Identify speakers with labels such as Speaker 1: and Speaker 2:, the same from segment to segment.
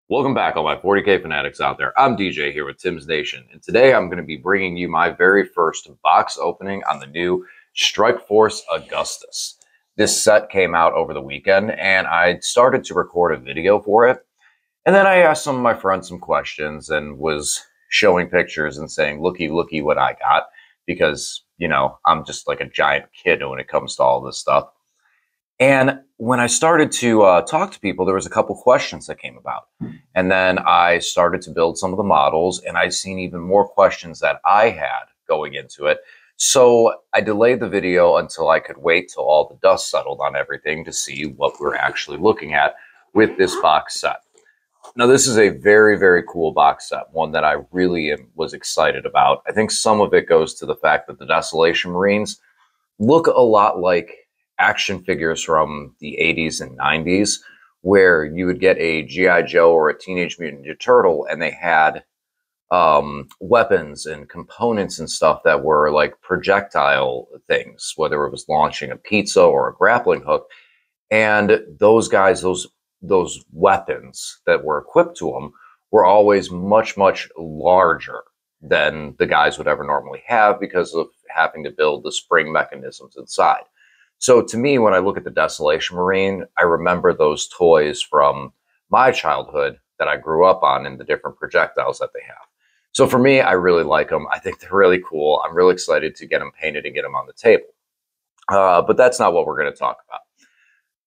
Speaker 1: Welcome back, all my 40K fanatics out there. I'm DJ here with Tim's Nation, and today I'm going to be bringing you my very first box opening on the new Strike Force Augustus. This set came out over the weekend, and I started to record a video for it. And then I asked some of my friends some questions and was showing pictures and saying, looky, looky what I got, because, I'm just like a giant kid when it comes to all this stuff. And when I started to talk to people, there was a couple questions that came about. And then I started to build some of the models, and I've seen even more questions that I had going into it. So I delayed the video until I could wait till all the dust settled on everything to see what we're actually looking at with this box set. Now, this is a very, very cool box set, one that I really was excited about. I think some of it goes to the fact that the Desolation Marines look a lot like action figures from the 80s and 90s, where you would get a G.I. Joe or a Teenage Mutant Ninja Turtle, and they had weapons and components and stuff that were like projectile things, whether it was launching a pizza or a grappling hook. And those guys, those weapons that were equipped to them were always much, much larger than the guys would ever normally have because of having to build the spring mechanisms inside. So to me, when I look at the Desolation Marine, I remember those toys from my childhood that I grew up on and the different projectiles that they have. So for me, I really like them. I think they're really cool. I'm really excited to get them painted and get them on the table. But that's not what we're going to talk about.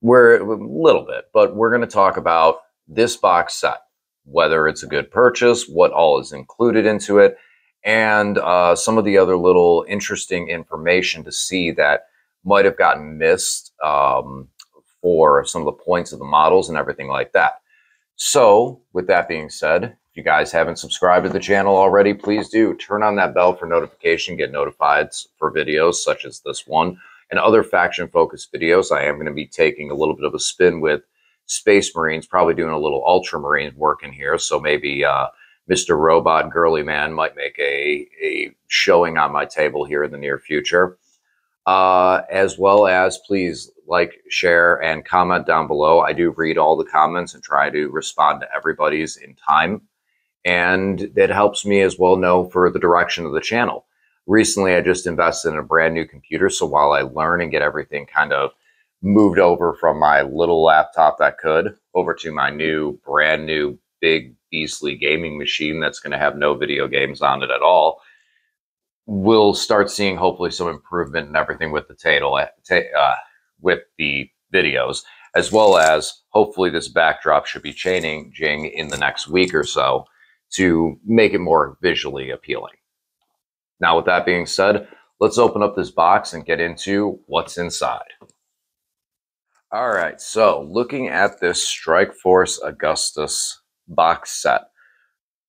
Speaker 1: We're a little bit, but we're going to talk about this box set, whether it's a good purchase, what all is included into it, and some of the other little interesting information to see that might have gotten missed for some of the points of the models and everything like that. So with that being said, if you guys haven't subscribed to the channel already, please do turn on that bell for notification, get notified for videos such as this one and other faction focused videos. I am going to be taking a little bit of a spin with Space Marines, probably doing a little Ultramarine work in here. So maybe Mr. Robot Girly Man might make a showing on my table here in the near future. As well as please like, share, and comment down below. I do read all the comments and try to respond to everybody's in time. And that helps me as well know for the direction of the channel. Recently, I just invested in a brand new computer. So while I learn and get everything kind of moved over from my little laptop that could over to my brand new big beastly gaming machine that's going to have no video games on it at all, we'll start seeing hopefully some improvement in everything with with the videos, as well as hopefully this backdrop should be changing in the next week or so to make it more visually appealing. Now, with that being said, let's open up this box and get into what's inside. All right, so looking at this Strike Force Augustus box set,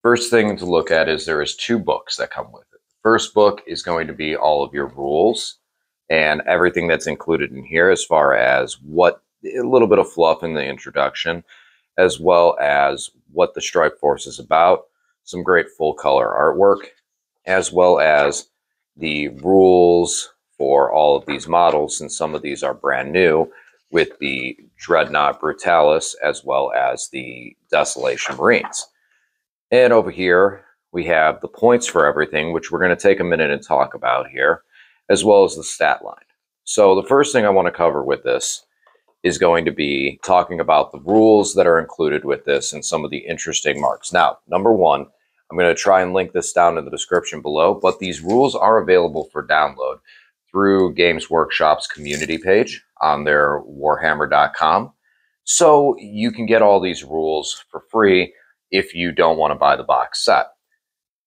Speaker 1: first thing to look at is there is two books that come with it. First book is going to be all of your rules and everything that's included in here as far as a little bit of fluff in the introduction, as well as what the Strike Force is about, some great full color artwork, as well as the rules for all of these models, since some of these are brand new, with the Dreadnought Brutalis, as well as the Desolation Marines. And over here, we have the points for everything, which we're going to take a minute and talk about here, as well as the stat line. So the first thing I want to cover with this is going to be talking about the rules that are included with this and some of the interesting marks. Now, number one, I'm going to try and link this down in the description below, but these rules are available for download through Games Workshop's community page on their warhammer.com. So you can get all these rules for free if you don't want to buy the box set.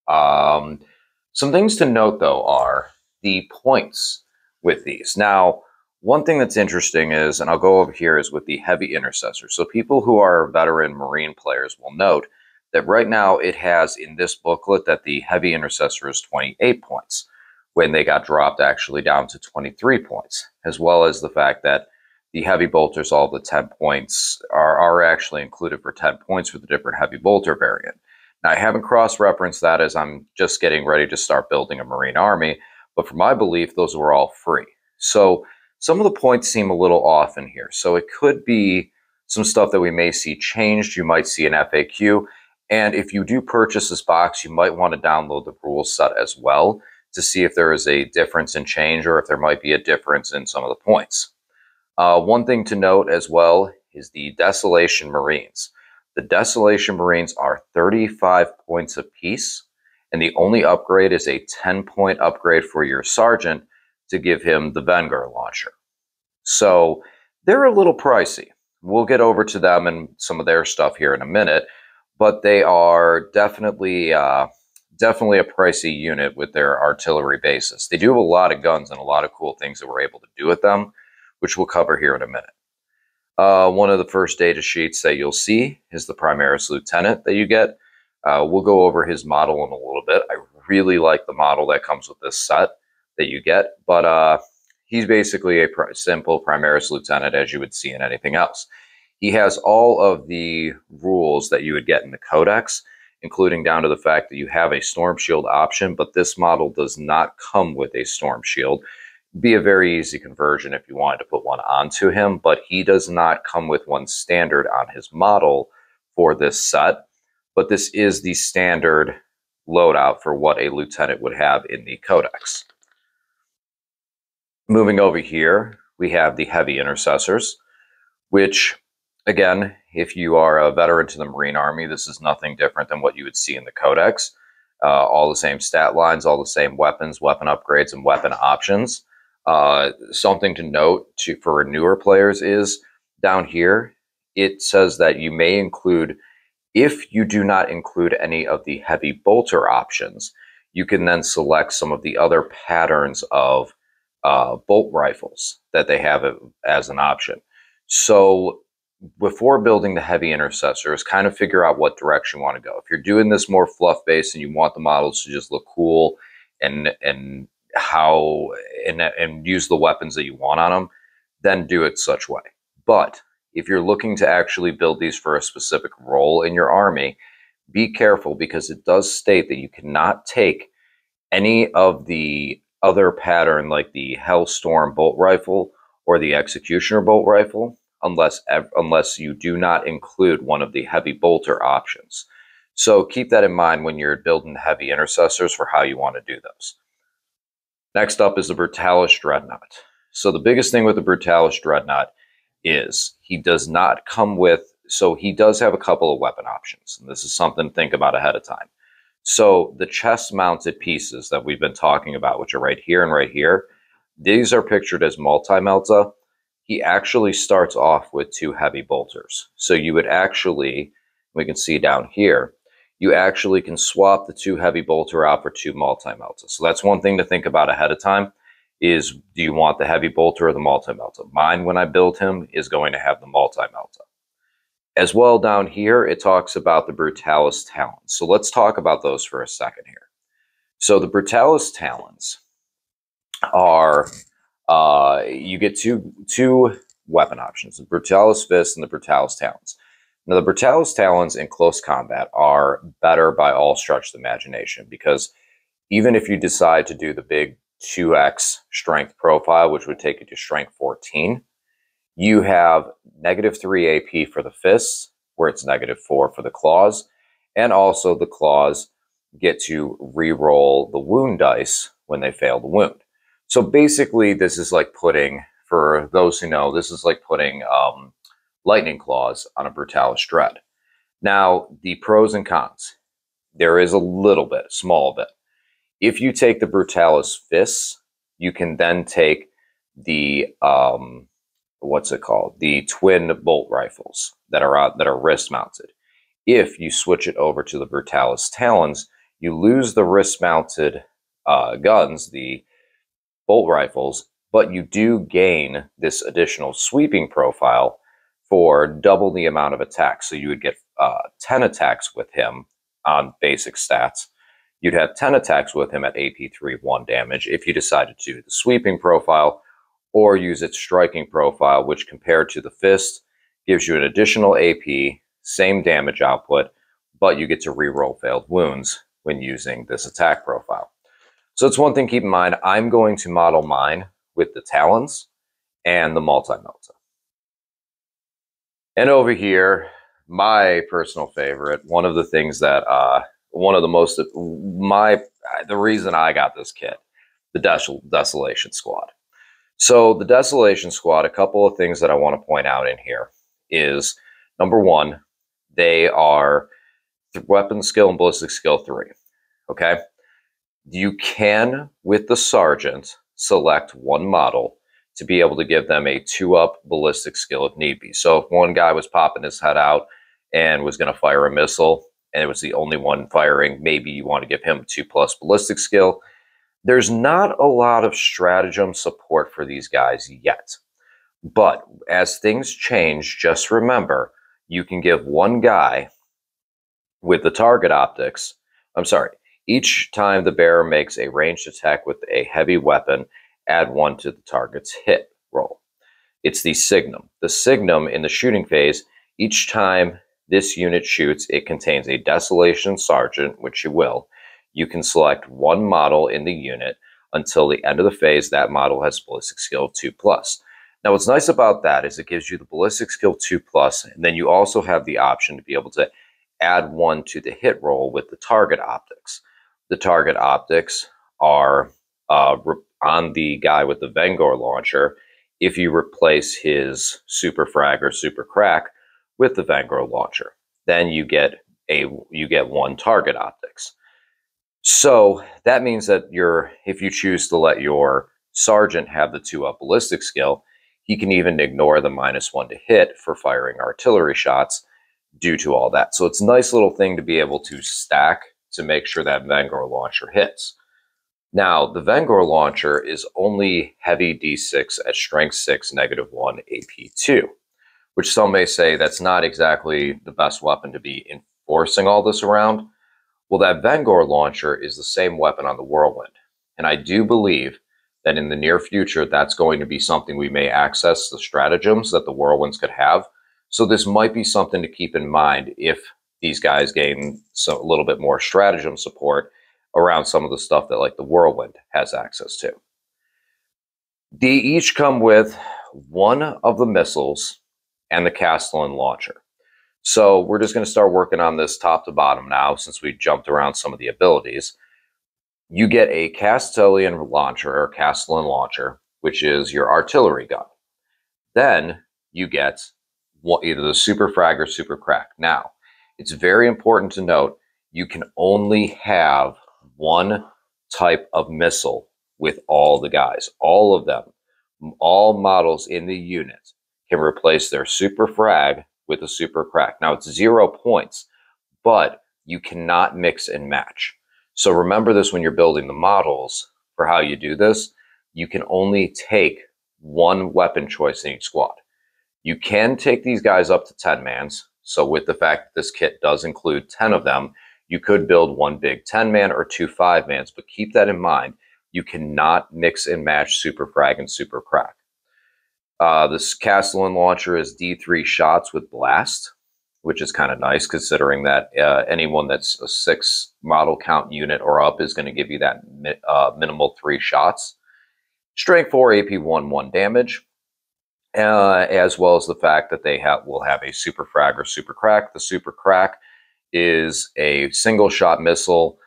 Speaker 1: Some things to note, though, are the points with these. Now, one thing that's interesting is, and I'll go over here, is with the Heavy Intercessor. So people who are veteran Marine players will note that right now it has in this booklet that the Heavy Intercessor is 28 points, when they got dropped actually down to 23 points, as well as the fact that the Heavy Bolters, all the 10 points, are actually included for 10 points for the different Heavy Bolter variant. Now, I haven't cross-referenced that as I'm just getting ready to start building a Marine army, but for my belief, those were all free. So some of the points seem a little off in here. So it could be some stuff that we may see changed. You might see an FAQ. And if you do purchase this box, you might want to download the rule set as well to see if there is a difference in change or if there might be a difference in some of the points. One thing to note as well is the Desolation Marines. The Desolation Marines are 35 points apiece, and the only upgrade is a 10-point upgrade for your sergeant to give him the Vanguard launcher. So they're a little pricey. We'll get over to them and some of their stuff here in a minute, but they are definitely a pricey unit with their artillery bases. They do have a lot of guns and a lot of cool things that we're able to do with them, which we'll cover here in a minute. One of the first data sheets that you'll see is the Primaris Lieutenant that you get. We'll go over his model in a little bit. I really like the model that comes with this set that you get, but he's basically a simple Primaris Lieutenant as you would see in anything else. He has all of the rules that you would get in the Codex, including down to the fact that you have a Storm Shield option, but this model does not come with a Storm Shield. Be a very easy conversion if you wanted to put one onto him, but he does not come with one standard on his model for this set. But this is the standard loadout for what a lieutenant would have in the Codex. Moving over here, we have the Heavy Intercessors, which, again, if you are a veteran to the Marine Army, this is nothing different than what you would see in the Codex. All the same stat lines, all the same weapons, weapon upgrades, and weapon options. Something to note for newer players is down here, it says that you may include, if you do not include any of the heavy bolter options, you can then select some of the other patterns of bolt rifles that they have as an option. So before building the Heavy Intercessors, kind of figure out what direction you want to go. If you're doing this more fluff based and you want the models to just look cool and use the weapons that you want on them, then do it such way. But if you're looking to actually build these for a specific role in your army, be careful, because it does state that you cannot take any of the other pattern like the Hellstorm bolt rifle or the Executioner bolt rifle unless you do not include one of the heavy bolter options. So keep that in mind when you're building Heavy Intercessors for how you want to do those. Next up is the Brutalis Dreadnought. So the biggest thing with the Brutalis Dreadnought is he does not come with, so he does have a couple of weapon options, and this is something to think about ahead of time. So the chest-mounted pieces that we've been talking about, which are right here and right here, these are pictured as multi-melta. He actually starts off with 2 heavy bolters. So you would actually, we can see down here, you actually can swap the 2 heavy bolter out for 2 multi-melta. So that's one thing to think about ahead of time is, do you want the heavy bolter or the multi-melta? Mine, when I build him, is going to have the multi-melta. As well, down here, it talks about the Brutalis Talons. So let's talk about those for a second here. So the Brutalis Talons are, you get two weapon options, the Brutalis Fist and the Brutalis Talons. Now, the Brutalis Talons in close combat are better by all stretch of the imagination, because even if you decide to do the big 2x strength profile, which would take you to strength 14, you have -3 AP for the fists, where it's -4 for the claws, and also the claws get to re-roll the wound dice when they fail the wound. So basically, this is like putting, for those who know, this is like putting lightning claws on a Brutalis Dread. Now, the pros and cons. There is a little bit, small bit. If you take the Brutalis Fists, you can then take the what's it called? The twin bolt rifles that are wrist mounted. If you switch it over to the Brutalis Talons, you lose the wrist mounted guns, the bolt rifles, but you do gain this additional sweeping profile for double the amount of attacks. So you would get 10 attacks with him on basic stats. You'd have 10 attacks with him at AP3 1 damage if you decided to do the sweeping profile, or use its striking profile, which compared to the fist gives you an additional AP, same damage output, but you get to reroll failed wounds when using this attack profile. So it's one thing to keep in mind. I'm going to model mine with the Talons and the multi-melta. And over here, my personal favorite, one of the things that, one of the most, the reason I got this kit, the Desolation Squad. So the Desolation Squad, a couple of things that I want to point out in here is, number one, they are weapon skill and ballistic skill 3. Okay? You can, with the Sergeant, select one model to be able to give them a 2-up ballistic skill if need be. So if one guy was popping his head out and was going to fire a missile, and it was the only one firing, maybe you want to give him 2+ ballistic skill. There's not a lot of stratagem support for these guys yet. But as things change, just remember, you can give one guy with the target optics, I'm sorry, each time the bearer makes a ranged attack with a heavy weapon, add 1 to the target's hit roll. It's the signum. The signum in the shooting phase, each time this unit shoots, it contains a Desolation Sergeant, which you will. You can select one model in the unit until the end of the phase. That model has ballistic skill 2+. Now, what's nice about that is it gives you the ballistic skill 2+, and then you also have the option to be able to add 1 to the hit roll with the target optics. The target optics are on the guy with the Vengor launcher if you replace his super frag or super crack with the Vengor launcher. Then you get 1 target optics. So that means that if you choose to let your Sergeant have the 2-up ballistic skill, he can even ignore the -1 to hit for firing artillery shots due to all that. So it's a nice little thing to be able to stack to make sure that Vengor launcher hits. Now, the Vengor launcher is only heavy D6 at strength 6, -1, AP 2, which some may say that's not exactly the best weapon to be enforcing all this around. Well, that Vengor launcher is the same weapon on the Whirlwind. And I do believe that in the near future, that's going to be something we may access the stratagems that the Whirlwinds could have. So this might be something to keep in mind if these guys gain a little bit more stratagem support around some of the stuff that like the Whirlwind has access to. They each come with 1 of the missiles and the Castellan launcher. So we're just going to start working on this top to bottom now since we jumped around some of the abilities. You get a Castellan launcher, which is your artillery gun. Then you get either the super frag or super crack. Now, it's very important to note you can only have 1 type of missile with all the guys. All of them, all models in the unit can replace their super frag with a super crack. Now, it's 0 points, but you cannot mix and match. So remember this when you're building the models for how you do this. You can only take 1 weapon choice in each squad. You can take these guys up to 10 mans. So with the fact that this kit does include 10 of them, you could build 1 big 10-man or 2 5-mans, but keep that in mind. You cannot mix and match super frag and super crack. This Castellan launcher is D3 shots with blast, which is kind of nice considering that anyone that's a 6 model count unit or up is going to give you that minimal 3 shots. Strength 4, AP 1, 1 damage, as well as the fact that they will have a super frag or super crack. The super crack is a single shot missile,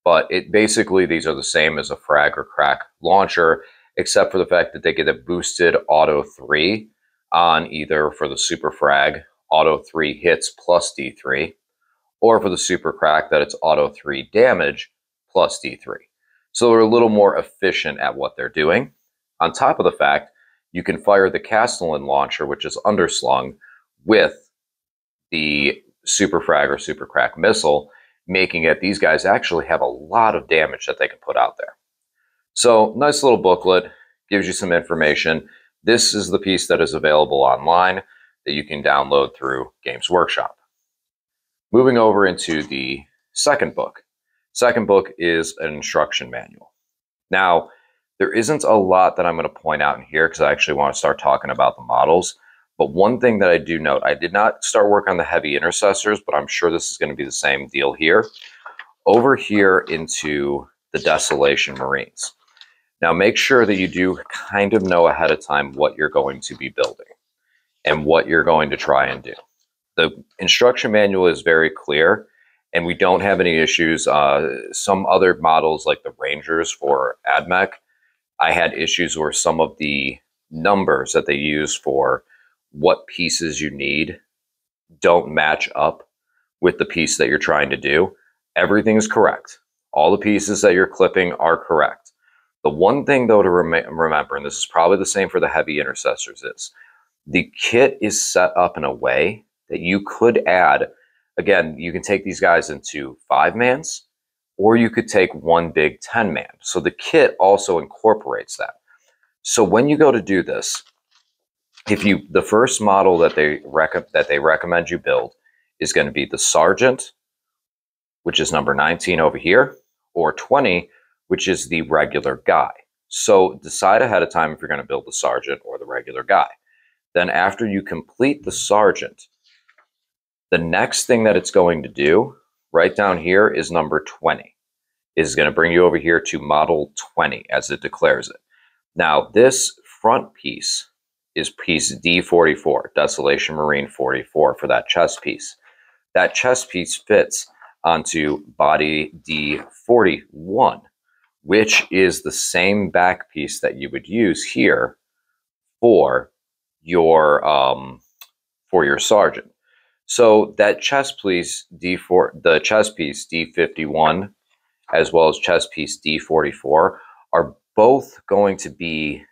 Speaker 1: but basically these are the same as a frag or crack launcher, except for the fact that they get a boosted auto 3 on either for the super frag, auto 3 hits plus D3, or for the super crack that it's auto 3 damage plus D3. So they're a little more efficient at what they're doing. On top of the fact, you can fire the Castellan launcher, which is underslung, with the super frag or super crack missile, making it these guys actually have a lot of damage that they can put out there. So nice little booklet, gives you some information. This is the piece that is available online that you can download through Games Workshop. Moving over into the second book. Second book is an instruction manual. Now, there isn't a lot that I'm going to point out in here because I actually want to start talking about the models. But one thing that I do note, I did not start work on the heavy intercessors, but I'm sure this is going to be the same deal here. Over here into the Desolation Marines. Now make sure that you do kind of know ahead of time what you're going to be building. and what you're going to try and do. The instruction manual is very clear, and we don't have any issues. Some other models like the Rangers for AdMech, I had issues where some of the numbers that they use for what pieces you need don't match up with the piece that you're trying to do. Everything is correct. All the pieces that you're clipping are correct. The one thing, though, to remember, and this is probably the same for the heavy intercessors, is the kit is set up in a way that you could add, again, you can take these guys into 5-mans, or you could take one big 10-man. So the kit also incorporates that. So when you go to do this, the first model that they recommend you build is going to be the Sergeant, which is number 19 over here, or 20, which is the regular guy. So decide ahead of time if you're going to build the Sergeant or the regular guy. Then after you complete the Sergeant, the next thing that it's going to do right down here is number 20. Is going to bring you over here to model 20 as it declares it. Now this front piece is piece D44, Desolation Marine 44, for that chest piece. That chest piece fits onto body D41, which is the same back piece that you would use here for your Sergeant. So that chest piece the chest piece D51, as well as chest piece D44, are both going to be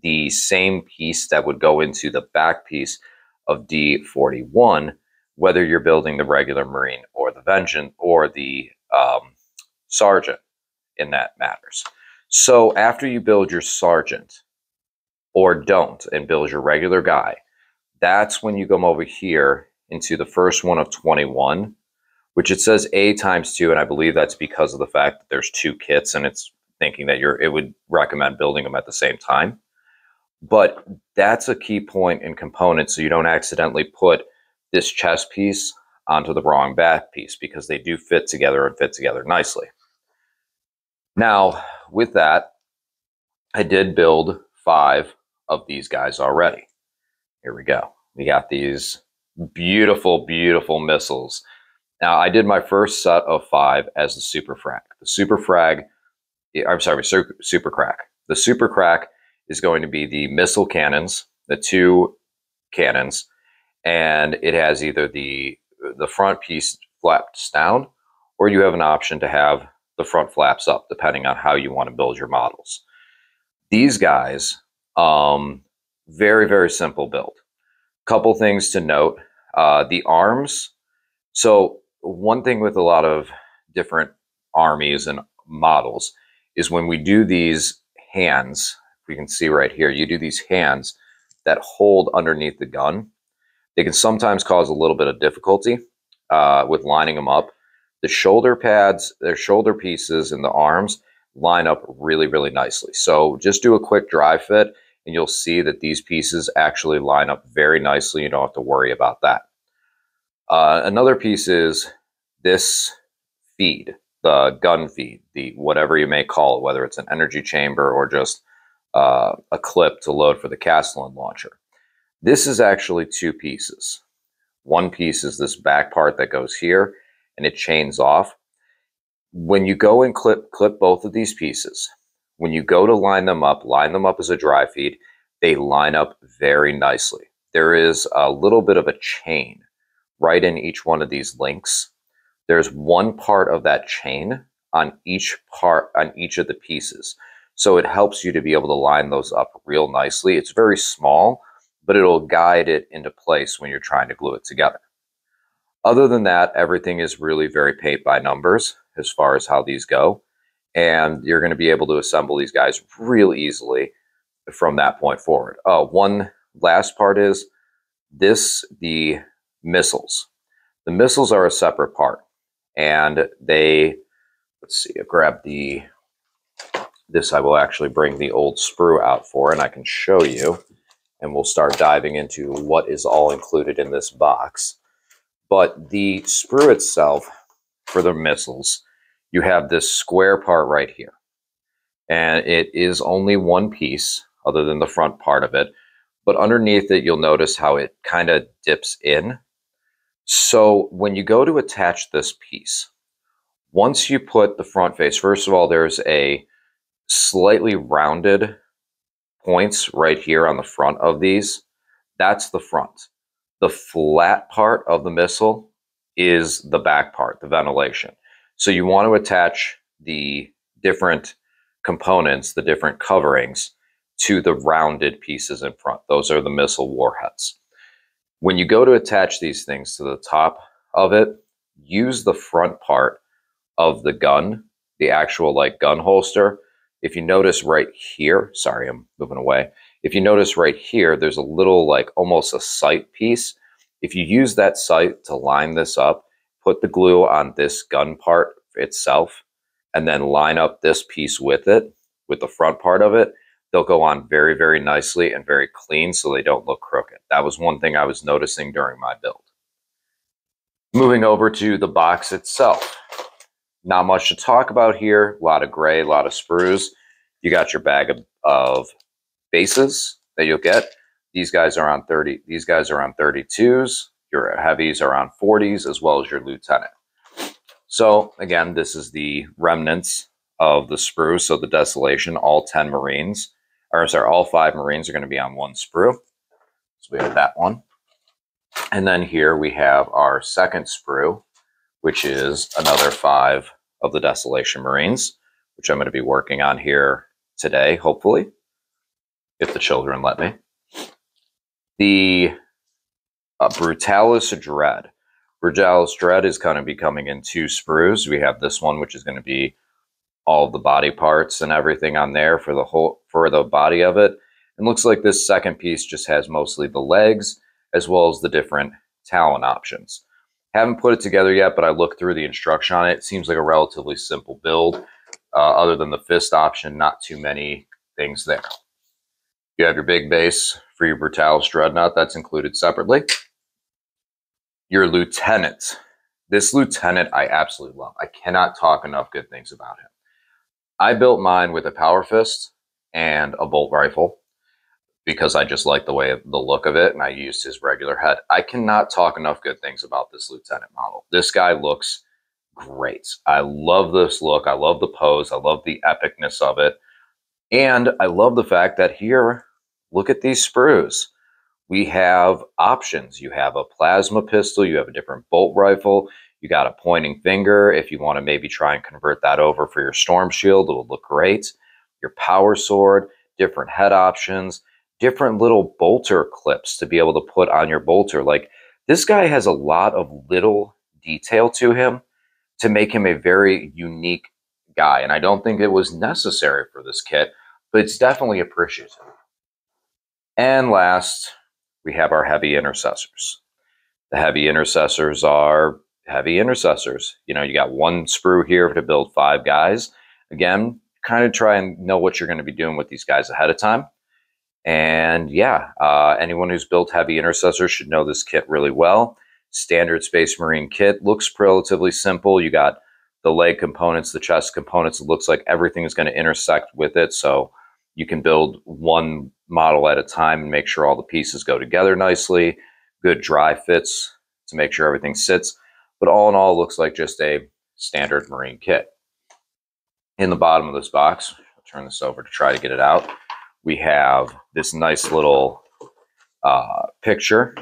Speaker 1: the same piece that would go into the back piece of D41, whether you're building the regular Marine or the Vengeance or the Sergeant, in that matters. So after you build your Sergeant, or don't, and build your regular guy, that's when you come over here into the first one of 21, which it says A times 2, and I believe that's because of the fact that there's 2 kits, and it's thinking that it would recommend building them at the same time. But that's a key point in components, so you don't accidentally put this chest piece onto the wrong back piece, because they do fit together and fit together nicely. Now, with that, I did build 5 of these guys already. Here we go. We got these beautiful, beautiful missiles. Now, I did my first set of 5 as the Super Frag. The Super Frag, I'm sorry, Super Crack. The Super Crack is going to be the missile cannons, the 2 cannons, and it has either the front piece flaps down, or you have an option to have the front flaps up, depending on how you want to build your models. These guys, very, very simple build. Couple things to note. The arms. So one thing with a lot of different armies and models is when we do these hands, we can see right here, you do these hands that hold underneath the gun. They can sometimes cause a little bit of difficulty with lining them up. The shoulder pads, their shoulder pieces, and the arms line up really, really nicely. So just do a quick dry fit, and you'll see that these pieces actually line up very nicely. You don't have to worry about that. Another piece is this feed, the gun feed, the whatever you may call it, whether it's an energy chamber or just a clip to load for the Castellan launcher. This is actually 2 pieces. One piece is this back part that goes here, and it chains off. When you go and clip both of these pieces, when you go to line them up as a dry feed, they line up very nicely. There is a little bit of a chain right in each one of these links. There's one part of that chain on each of the pieces. So it helps you to be able to line those up real nicely. It's very small, but it'll guide it into place when you're trying to glue it together. Other than that, everything is really very paint by numbers as far as how these go. And you're going to be able to assemble these guys real easily from that point forward. One last part is the missiles. The missiles are a separate part. And let's see, I grab this I will actually bring the old sprue out for, and I can show you. And we'll start diving into what is all included in this box. But the sprue itself, for the missiles, you have this square part right here. And it is only one piece, other than the front part of it. but underneath it, you'll notice how it kind of dips in. So when you go to attach this piece, once you put the front face, first of all, there's a slightly rounded points right here on the front of these. That's the front. The flat part of the missile is the back part, the ventilation. So you want to attach the different components, the different coverings, to the rounded pieces in front. Those are the missile warheads. When you go to attach these things to the top of it, use the front part of the gun, the actual like gun holster. If you notice right here, sorry, I'm moving away. If you notice right here, there's a little like almost a sight piece. If you use that sight to line this up, put the glue on this gun part itself, and then line up this piece with it, with the front part of it, they'll go on very, very nicely and very clean so they don't look crooked. That was one thing I was noticing during my build. Moving over to the box itself. Not much to talk about here. A lot of gray, a lot of sprues. You got your bag of bases that you'll get. These guys are on 30. These guys are on 32s. Your heavies are on 40s, as well as your lieutenant. So again, this is the remnants of the sprue. So the Desolation, all 10 Marines, or sorry, all 5 Marines are going to be on one sprue. So we have that one. And then here we have our second sprue, which is another 5 of the Desolation Marines, which I'm going to be working on here today, hopefully, if the children let me. The Brutalis Dread. Brutalis Dread is going to be coming in 2 sprues. We have this one, which is going to be all of the body parts and everything on there for the body of it. It looks like this second piece just has mostly the legs as well as the different talon options. Haven't put it together yet, but I looked through the instruction on it. It seems like a relatively simple build. Other than the fist option, not too many things there. You have your big base for your Brutalis Dreadnought. That's included separately. Your lieutenant. This lieutenant I absolutely love. I cannot talk enough good things about him. I built mine with a power fist and a bolt rifle because I just like the look of it, and I used his regular head. I cannot talk enough good things about this lieutenant model. This guy looks great. I love this look. I love the pose. I love the epicness of it. And I love the fact that here, look at these sprues. We have options. You have a plasma pistol. You have a different bolt rifle. You got a pointing finger. If you want to maybe try and convert that over for your storm shield, it will look great. Your power sword, different head options, different little bolter clips to be able to put on your bolter. Like, this guy has a lot of little detail to him to make him a very unique guy. And I don't think it was necessary for this kit, but it's definitely appreciated. And last, we have our heavy intercessors. The heavy intercessors are heavy intercessors. You know, you got 1 sprue here to build 5 guys. Again, kind of try and know what you're going to be doing with these guys ahead of time. And yeah, anyone who's built heavy intercessors should know this kit really well. Standard Space Marine kit looks relatively simple. You got the leg components, the chest components. It looks like everything is going to intersect with it. So you can build one model at a time and make sure all the pieces go together nicely. Good dry fits to make sure everything sits. But all in all, it looks like just a standard Marine kit. In the bottom of this box, I'll turn this over to try to get it out. We have this nice little picture.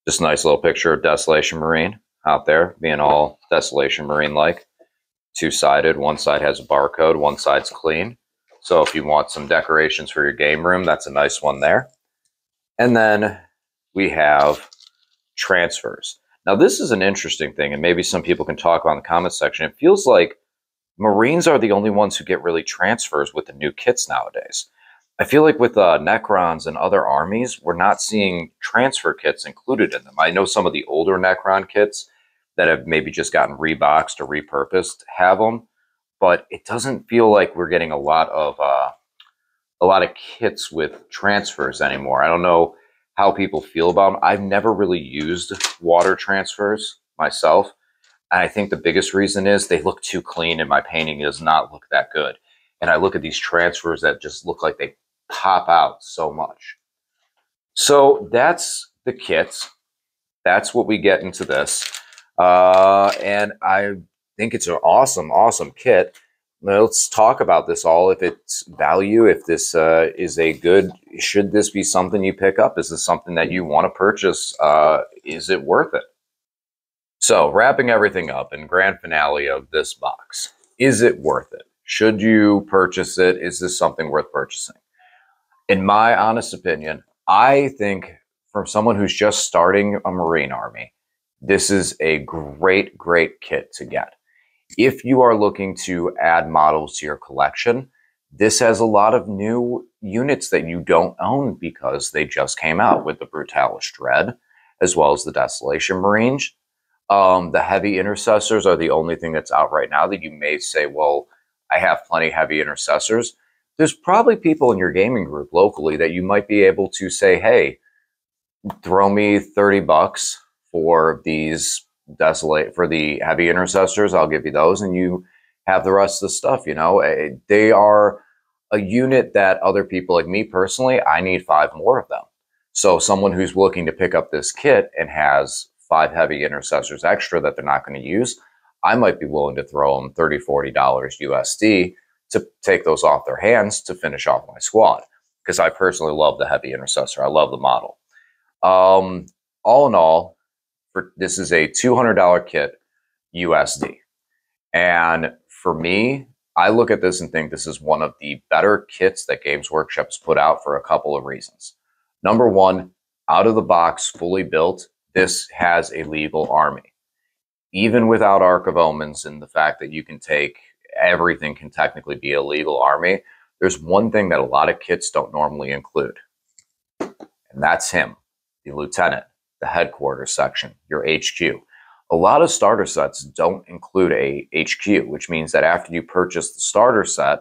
Speaker 1: This nice little picture of Desolation Marine out there, being all Desolation Marine-like. 2-sided. One side has a barcode, one side's clean. So if you want some decorations for your game room, that's a nice one there. And then we have transfers. Now, this is an interesting thing, and maybe some people can talk about in the comments section. It feels like Marines are the only ones who get really transfers with the new kits nowadays. I feel like with Necrons and other armies, we're not seeing transfer kits included in them. I know some of the older Necron kits that have maybe just gotten reboxed or repurposed have them, but it doesn't feel like we're getting a lot of kits with transfers anymore. I don't know how people feel about them. I've never really used water transfers myself. And I think the biggest reason is they look too clean and my painting does not look that good. And I look at these transfers that just look like they pop out so much. So that's the kit. That's what we get into this. And I think it's an awesome, awesome kit. Now, let's talk about this all. If it's value, if this is a good, should this be something you pick up? Is this something that you want to purchase? Is it worth it? So, wrapping everything up in grand finale of this box, is it worth it? Should you purchase it? Is this something worth purchasing? In my honest opinion, I think from someone who's just starting a Marine Army, this is a great, great kit to get. If you are looking to add models to your collection, this has a lot of new units that you don't own because they just came out with the Brutalis Dread, as well as the Desolation Marines. The heavy intercessors are the only thing that's out right now that you may say, well, I have plenty of heavy intercessors. There's probably people in your gaming group locally that you might be able to say, hey, throw me 30 bucks for these for the heavy intercessors. I'll give you those, and you have the rest of the stuff. You know, they are a unit that other people, like me personally, I need 5 more of them. So someone who's looking to pick up this kit and has 5 heavy intercessors extra that they're not going to use, I might be willing to throw them $30, $40 USD to take those off their hands to finish off my squad, because I personally love the heavy intercessor. I love the model. All in all, this is a $200 kit USD. And for me, I look at this and think this is one of the better kits that Games Workshop has put out for a couple of reasons. Number one, out of the box, fully built, this has a legal army. Even without Ark of Omens and the fact that you can take everything can technically be a legal army, there's one thing that a lot of kits don't normally include, and that's him, the lieutenant, the headquarters section, your HQ. A lot of starter sets don't include a HQ, which means that after you purchase the starter set,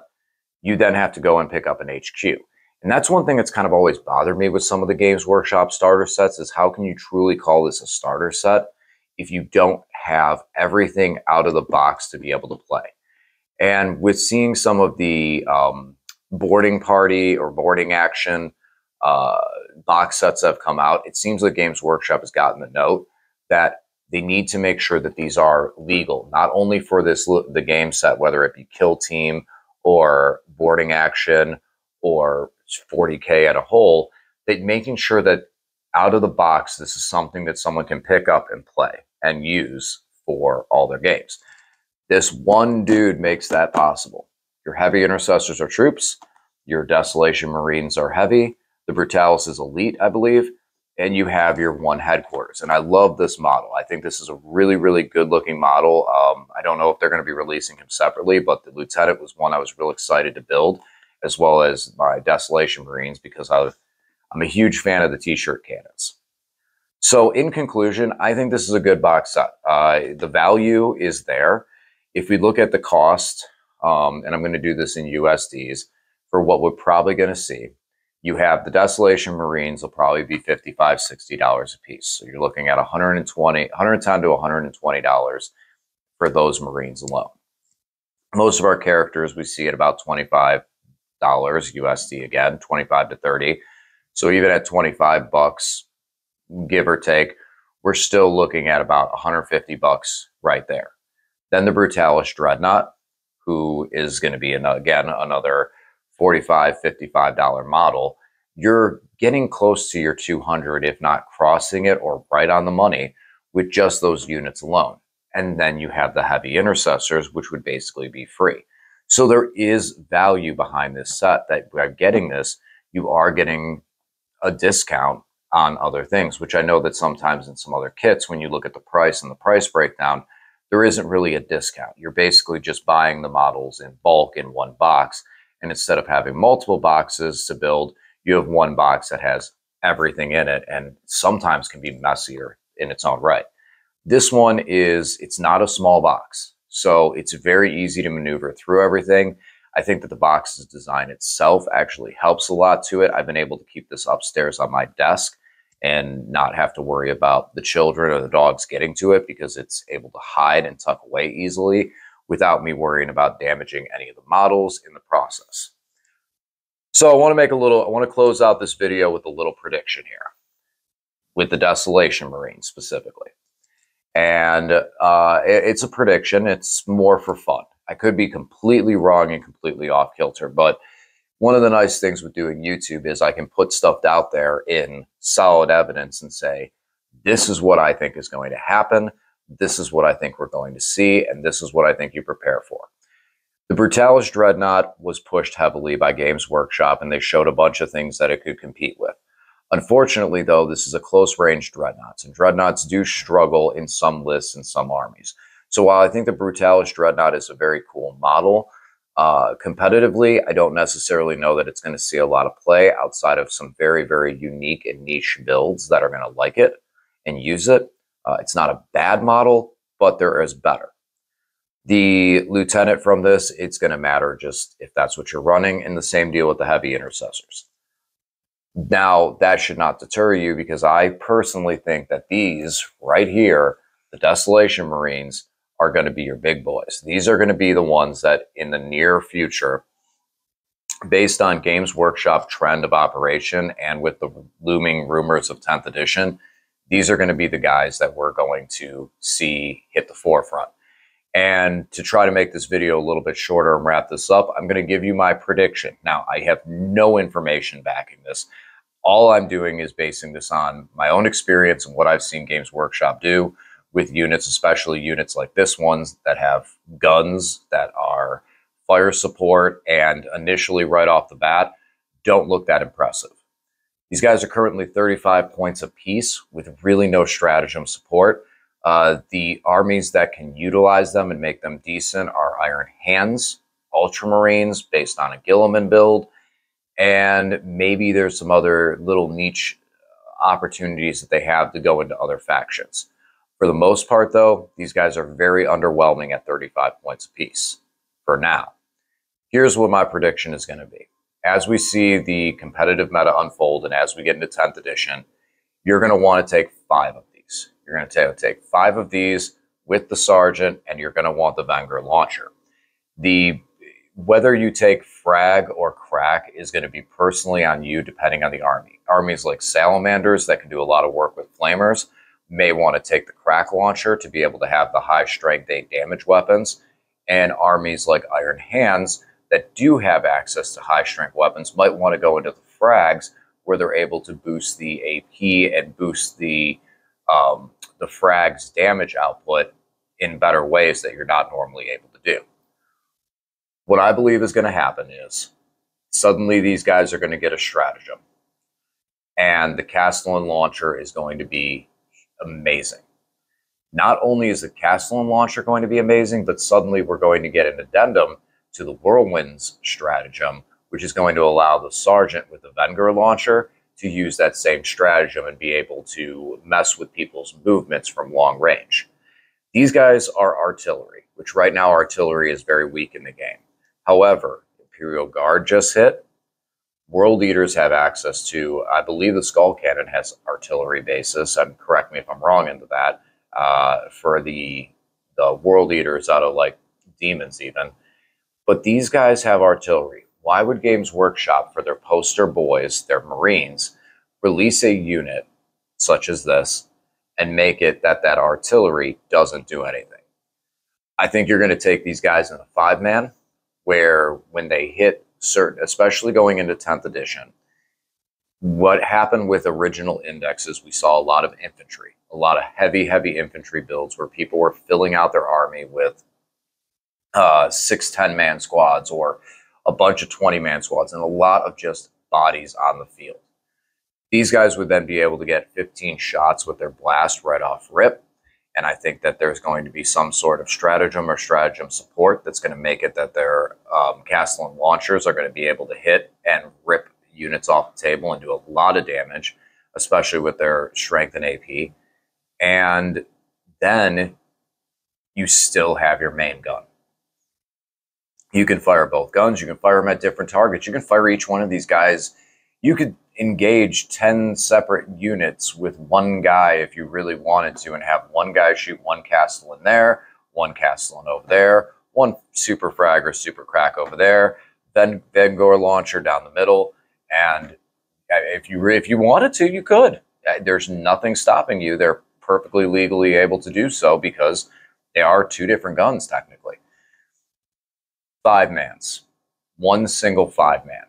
Speaker 1: you then have to go and pick up an HQ. And that's one thing that's kind of always bothered me with some of the Games Workshop starter sets, is how can you truly call this a starter set if you don't have everything out of the box to be able to play? And with seeing some of the boarding party or boarding action box sets that have come out, it seems like Games Workshop has gotten the note that they need to make sure that these are legal, not only for the game set, whether it be Kill Team or boarding action or 40K at a whole, that making sure that out of the box, this is something that someone can pick up and play and use for all their games. This one dude makes that possible. Your heavy intercessors are troops. Your Desolation Marines are heavy. The Brutalis is elite, I believe. And you have your one headquarters. And I love this model. I think this is a really, really good looking model. I don't know if they're going to be releasing him separately, but the Lieutenant was one I was real excited to build, as well as my Desolation Marines, because I'm a huge fan of the t-shirt cannons. So in conclusion, I think this is a good box set. The value is there. If we look at the cost, and I'm going to do this in USDs, for what we're probably going to see, you have the Desolation Marines will probably be $55, $60 a piece. So you're looking at $110 to $120 for those Marines alone. Most of our characters we see at about $25 USD again, 25 to 30. So even at 25 bucks, give or take, we're still looking at about 150 bucks right there. Then the Brutalis Dreadnought, who is going to be, again, another $45, $55 model. You're getting close to your 200, if not crossing it or right on the money with just those units alone. And then you have the heavy intercessors, which would basically be free. So there is value behind this set, that by getting this, you are getting a discount on other things, which I know that sometimes in some other kits, when you look at the price and the price breakdown, there isn't really a discount. You're basically just buying the models in bulk in one box. And instead of having multiple boxes to build, you have one box that has everything in it, and sometimes can be messier in its own right. This one it's not a small box, so it's very easy to maneuver through everything. I think that the box's design itself actually helps a lot to it. I've been able to keep this upstairs on my desk and not have to worry about the children or the dogs getting to it, because it's able to hide and tuck away easily without me worrying about damaging any of the models in the process. So I want to close out this video with a little prediction here with the Desolation Marines specifically. And it's a prediction. It's more for fun. I could be completely wrong and completely off kilter, but one of the nice things with doing YouTube is I can put stuff out there in solid evidence and say, this is what I think is going to happen. This is what I think we're going to see. And this is what I think you prepare for. The Brutalis Dreadnought was pushed heavily by Games Workshop, and they showed a bunch of things that it could compete with. Unfortunately, though, this is a close-range Dreadnoughts, and Dreadnoughts do struggle in some lists and some armies. So while I think the Brutalis Dreadnought is a very cool model, competitively, I don't necessarily know that it's going to see a lot of play outside of some very, very unique and niche builds that are going to like it and use it. It's not a bad model, but there is better. The Lieutenant from this, it's going to matter just if that's what you're running, and the same deal with the Heavy Intercessors. Now, that should not deter you, because I personally think that these right here, the Desolation Marines, are going to be your big boys. These are going to be the ones that in the near future, based on Games Workshop trend of operation and with the looming rumors of 10th edition, these are going to be the guys that we're going to see hit the forefront. And to try to make this video a little bit shorter and wrap this up, I'm going to give you my prediction. Now, I have no information backing this. All I'm doing is basing this on my own experience and what I've seen Games Workshop do with units, especially units like this ones that have guns that are fire support and initially right off the bat don't look that impressive. These guys are currently 35 points apiece with really no stratagem support. The armies that can utilize them and make them decent are Iron Hands, Ultramarines based on a Guilliman build, and maybe there's some other little niche opportunities that they have to go into other factions. For the most part, though, these guys are very underwhelming at 35 points apiece for now. Here's what my prediction is going to be. As we see the competitive meta unfold and as we get into 10th edition, you're going to want to take 5 of these. You're going to take 5 of these with the Sergeant, and you're going to want the Wenger launcher. Whether you take frag or crack is going to be personally on you depending on the army. Armies like Salamanders that can do a lot of work with flamers may want to take the crack launcher to be able to have the high strength 8 damage weapons. And armies like Iron Hands that do have access to high strength weapons might want to go into the frags where they're able to boost the AP and boost the frag's damage output in better ways that you're not normally able to do. What I believe is going to happen is suddenly these guys are going to get a stratagem, and the Castellan launcher is going to be amazing. Not only is the Castellan launcher going to be amazing, but suddenly we're going to get an addendum to the Whirlwind's stratagem, which is going to allow the Sergeant with the Wenger launcher to use that same stratagem and be able to mess with people's movements from long range. These guys are artillery, which right now artillery is very weak in the game. However, Imperial Guard just hit. World Eaters have access to, I believe the Skull Cannon has artillery basis, and correct me if I'm wrong into that, for the World Eaters out of like Demons even. But these guys have artillery. Why would Games Workshop, for their poster boys, their Marines, release a unit such as this and make it that that artillery doesn't do anything? I think you're going to take these guys in a 5-man, where when they hit certain, especially going into 10th edition, what happened with original indexes, we saw a lot of infantry, a lot of heavy infantry builds where people were filling out their army with 6 10-man squads or a bunch of 20-man squads and a lot of just bodies on the field. These guys would then be able to get 15 shots with their blast right off rip. And I think that there's going to be some sort of stratagem or stratagem support that's going to make it that their Castellan launchers are going to be able to hit and rip units off the table and do a lot of damage, especially with their strength and AP. And then you still have your main gun. You can fire both guns. You can fire them at different targets. You can fire each one of these guys. You could engage 10 separate units with one guy if you really wanted to, and have one guy shoot one Castellan there, one Castellan over there, one super frag or super crack over there, then Wenger launcher down the middle. And if you wanted to, you could. There's nothing stopping you. They're perfectly legally able to do so because they are two different guns technically. 5-mans, one single 5-man.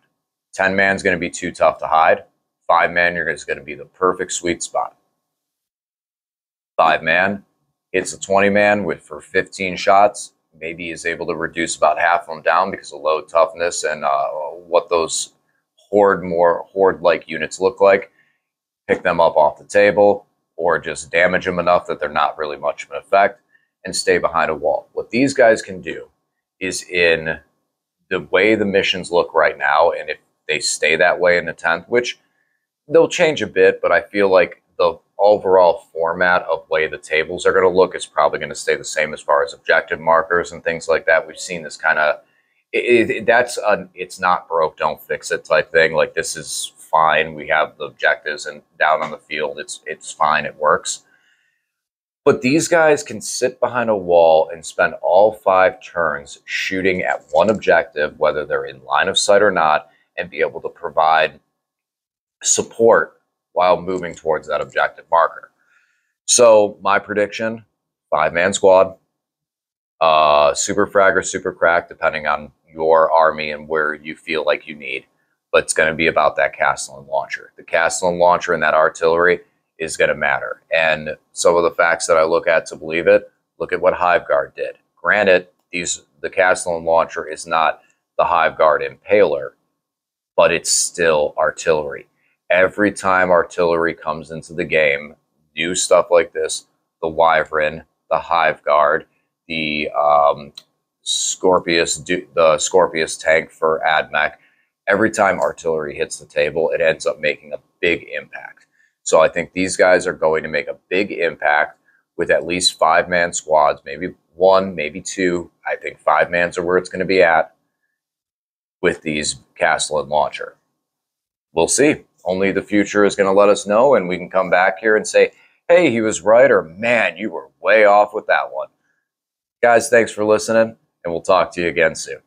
Speaker 1: 10-man's going to be too tough to hide. 5-man, you're just going to be the perfect sweet spot. 5-man hits a 20-man for 15 shots. Maybe is able to reduce about half of them down because of low toughness and what those horde-like units look like. Pick them up off the table or just damage them enough that they're not really much of an effect and stay behind a wall. What these guys can do is, in the way the missions look right now, and if they stay that way in the 10th, which they'll change a bit, but I feel like the overall format of way the tables are going to look is probably going to stay the same as far as objective markers and things like that. We've seen this kind of, it's not broke, don't fix it type thing. Like, this is fine. We have the objectives, and down on the field, it's fine. It works. But these guys can sit behind a wall and spend all 5 turns shooting at one objective, whether they're in line of sight or not, and be able to provide support while moving towards that objective marker. So my prediction, 5-man squad, super frag or super crack, depending on your army and where you feel like you need. But it's going to be about that castle and launcher. The castle and launcher and that artillery is going to matter. And some of the facts that I look at to believe it, look at what Hive Guard did. Granted, the castle and launcher is not the Hive Guard Impaler, but it's still artillery. Every time artillery comes into the game, new stuff like this, the Wyvern, the Hive Guard, the Scorpius tank for AdMech, every time artillery hits the table, it ends up making a big impact. So I think these guys are going to make a big impact with at least 5-man squads, maybe 1, maybe 2. I think 5-mans are where it's going to be at with these castle and launcher. We'll see. Only the future is going to let us know, and we can come back here and say, hey, he was right, or man, you were way off with that one. Guys, thanks for listening, and we'll talk to you again soon.